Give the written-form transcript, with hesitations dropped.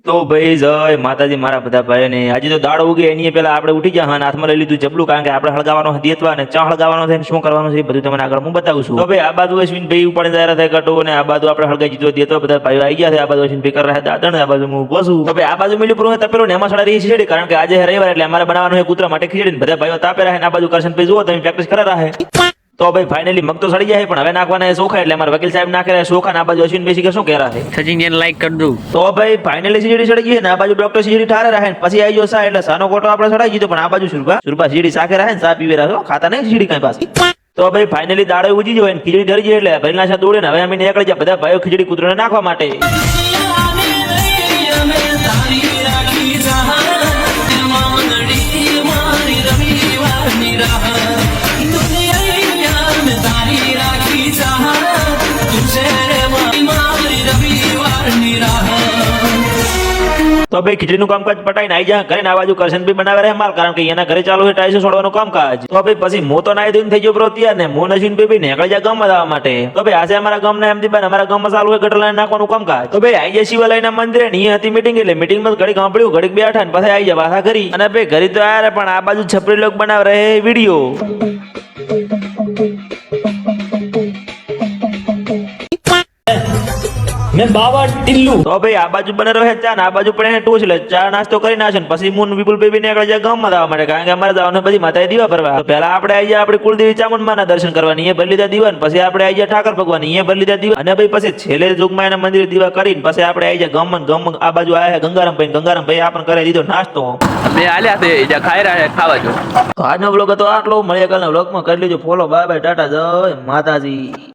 તો ભાઈ જય માતાજી મારા બધા ભાઈ ને આજે તો દાડો ઉગે એની પેલા આપણે ઉઠી ગયા અને હાથમાં લઈ લીધું જબલું કારણ કે આપણે હળગાવાનો દેતવા અને ચા હળગાવાનો છે શું કરવાનું છે એ બધું તમને આગળ હું બતાવું છું. તો ભાઈ આ બાજુ અશ્વિન ભાઈ ઉપાડી જાય થાય કટો અને આ બાજુ આપણે હળગાઈ જીતો દેતો બધા ભાઈઓ આવી ગયા છે. આ બાજુ અશ્વિન ભાઈ કરી રહ્યા દાદણ આ બાજુ હું બસું. તો ભાઈ આ બાજુ મિલ્યું પૂરું તપેલું ને એમાં સડા રહી ખીચડી કારણ કે આજે રવિવાર એટલે અમારે બનાવવાનું છે કૂતરા માટે ખીચડી. બધા ભાઈઓ તાપે રહે આ બાજુ કરશન ભાઈ જુઓ તમે પ્રેક્ટિસ કરે રહે. તો ભાઈ ફાઇનલી મગ તો સડી જાય પણ હવે નાખવાના ચોખા એટલે અમારા વકીલ સાહેબ નાખે ચોખા ના બાજુ અશ્વિન ભાઈ શું કહેરા છે સચિન ને લાઈક કરી દઉં. તો ભાઈ ફાઇનલી સીડી સડી ગઈ ને આ બાજુ ડોક્ટર સીડી ઠારે રહે પછી આવી જો સા એટલે સાનો કોટો આપણે સડાઈ દીધો પણ આ બાજુ સુરભા સીડી સાખે રહે ને સા પીવે રહો ખાતા નહીં સીડી કઈ પાસે. તો ભાઈ ફાઇનલી દાડો ઉજી જાય ને ખીચડી ડરી જાય એટલે ભરીના સાથે દોડે ને હવે અમે નીકળી જાય બધા ભાઈઓ ખીચડી કૂતરાને નાખવા માટે. તો ભાઈ ખીચડીનું કામકાજ પટાઈને આવી જાય ઘરે આ બાજુ કરશન બી બનાવે રહે માલ કારણ કે એના ઘરે ચાલુ છે ટાઈસો છોડવાનું કામકાજ. તો ભાઈ પછી મો તો નાઈ ધોઈને થઈ ગયો બ્રો તૈયાર ને મો નસીન ભાઈ નીકળી જાય ગામમાં જવા માટે. તો ભાઈ આજે અમારા ગામના એમથી બેન અમારા ગામમાં ચાલુ હોય ગટર લાઈન નાખવાનું કામકાજ. તો ભાઈ આવી જાય શિવાલયના મંદિરે ની હતી મીટિંગ એટલે મીટિંગમાં ઘડીક સાંભળ્યું ઘડીક બેઠા ને પછી આવી જાય વાસા કરી અને ભાઈ ઘરે તો આયા પણ આ બાજુ છપરી લોક બનાવ રહે વિડીયો. મેં બાવા ટિલ્લુ. તો ભાઈ આ બાજુ બને રહે ચા ને આ બાજુ પણ ટોચ એટલે ચા નાસ્તો કરી નાખે ને પછી મુન વિપુલ બેબી નીકળી જાય ગામમાં જવા માટે કારણ કે અમારે જવાનું બધી માતાએ દીવા ભરવા. તો પહેલા આપણે આવી જાય આપણે કુળદેવી ચામુંડમાના દર્શન કરવાની એ ભરી લીધા દીવા ને પછી આપણે આવી જાય ઠાકર ભગવાન એ ભરી લીધા દીવા અને ભાઈ પછી છેલ્લે જોગમાં એના મંદિર દીવા કરીને પછી આપણે આવી જાય ગામમાં આ બાજુ આયા ગંગારામ ભાઈ આપણને કરી દીધો નાસ્તો. બે આલ્યા છે એ ખાઈ રહ્યા ખાવા જો. તો આજનો વ્લોગ હતો આટલો મળીએ કાલના વ્લોગમાં કરી લેજો ફોલો બાય બાય ટાટા જય માતાજી.